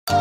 What's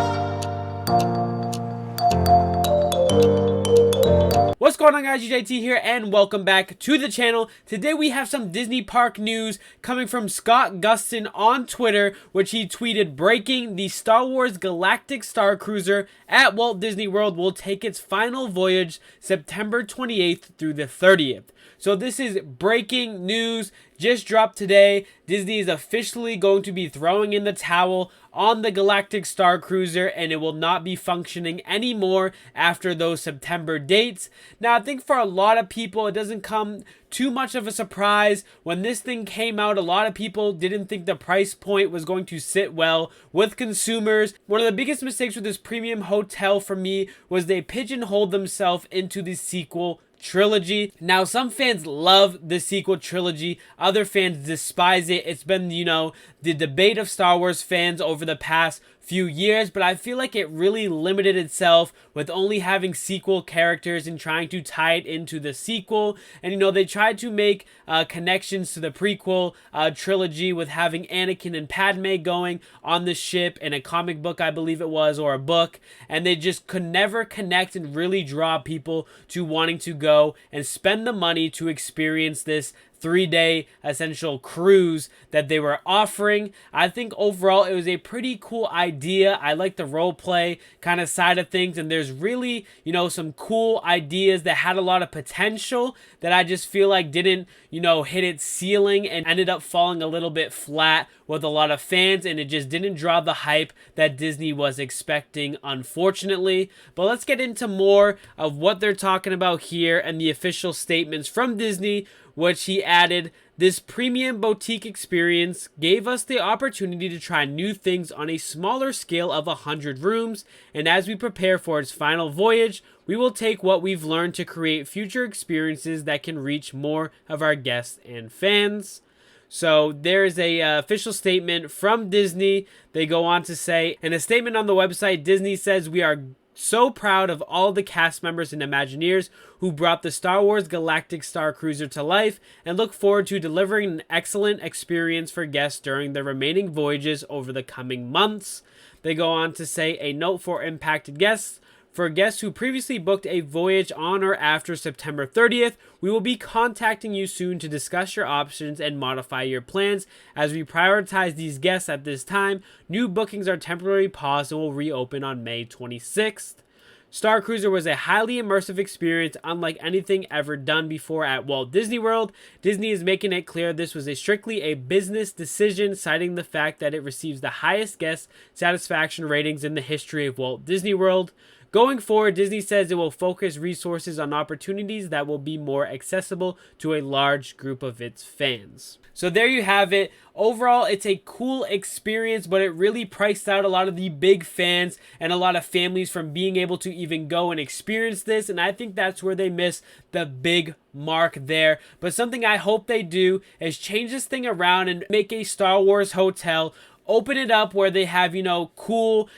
going on, guys? UJT here and welcome back to the channel. Today we have some Disney park news coming from Scott Gustin on Twitter, which he tweeted, breaking: the Star Wars Galactic Star Cruiser at Walt Disney World will take its final voyage September 28th through the 30th. So this is breaking news, just dropped today. Disney is officially going to be throwing in the towel on the Galactic Star Cruiser, and it will not be functioning anymore after those September dates. Now, I think for a lot of people, it doesn't come too much of a surprise. When this thing came out, a lot of people didn't think the price point was going to sit well with consumers. One of the biggest mistakes with this premium hotel for me was they pigeonholed themselves into the sequel trilogy. Now, some fans love the sequel trilogy, other fans despise it. It's been, the debate of Star Wars fans over the past few years, but I feel like it really limited itself with only having sequel characters and trying to tie it into the sequel. And they tried to make connections to the prequel trilogy with having Anakin and Padme going on the ship in a comic book, I believe it was, or a book, and they just could never connect and really draw people to wanting to go and spend the money to experience this 3-day essential cruise that they were offering. I think overall it was a pretty cool idea. I like the role play kind of side of things, and there's really, some cool ideas that had a lot of potential that I just feel like didn't, hit its ceiling and ended up falling a little bit flat with a lot of fans, and it just didn't draw the hype that Disney was expecting, unfortunately. But let's get into more of what they're talking about here and the official statements from Disney, which he added: this premium boutique experience gave us the opportunity to try new things on a smaller scale of 100 rooms, and as we prepare for its final voyage, we will take what we've learned to create future experiences that can reach more of our guests and fans. So there's a official statement from Disney. They go on to say, in a statement on the website, Disney says, "We are so proud of all the cast members and Imagineers who brought the Star Wars Galactic Star Cruiser to life, and look forward to delivering an excellent experience for guests during the remaining voyages over the coming months." They go on to say, a note for impacted guests: for guests who previously booked a voyage on or after September 30th, we will be contacting you soon to discuss your options and modify your plans. As we prioritize these guests at this time, new bookings are temporarily paused and will reopen on May 26th. Star Cruiser was a highly immersive experience unlike anything ever done before at Walt Disney World. Disney is making it clear this was strictly a business decision, citing the fact that it receives the highest guest satisfaction ratings in the history of Walt Disney World. Going forward, Disney says it will focus resources on opportunities that will be more accessible to a large group of its fans. So there you have it. Overall, it's a cool experience, but it really priced out a lot of the big fans and a lot of families from being able to even go and experience this. And I think that's where they miss the big mark there. But something I hope they do is change this thing around and make a Star Wars hotel. Open it up where they have, cool,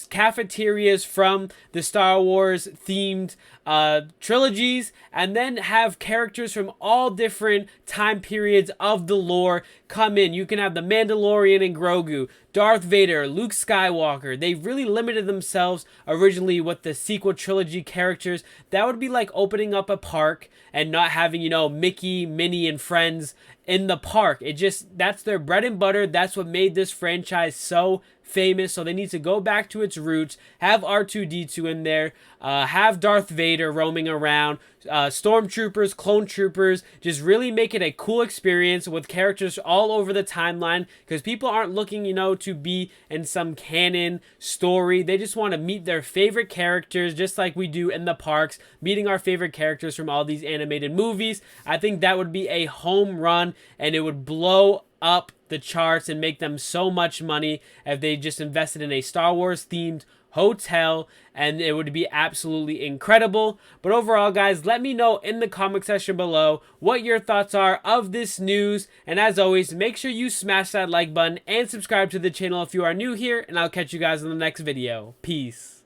cafeterias from the Star Wars themed trilogies, and then have characters from all different time periods of the lore come in. You can have the Mandalorian and Grogu, Darth Vader, Luke Skywalker. They really limited themselves originally with the sequel trilogy characters. That would be like opening up a park and not having, Mickey, Minnie, and friends in the park. That's their bread and butter. That's what made this franchise so famous. So they need to go back to its roots, have R2-D2 in there, have Darth Vader roaming around, stormtroopers, clone troopers, just really make it a cool experience with characters all over the timeline, because people aren't looking, to be in some canon story. They just want to meet their favorite characters, just like we do in the parks, meeting our favorite characters from all these animated movies. I think that would be a home run, and it would blow up the charts and make them so much money if they just invested in a Star Wars themed hotel, and it would be absolutely incredible. But overall, guys, let me know in the comment section below what your thoughts are of this news, and as always, make sure you smash that like button and subscribe to the channel if you are new here, and I'll catch you guys in the next video. Peace.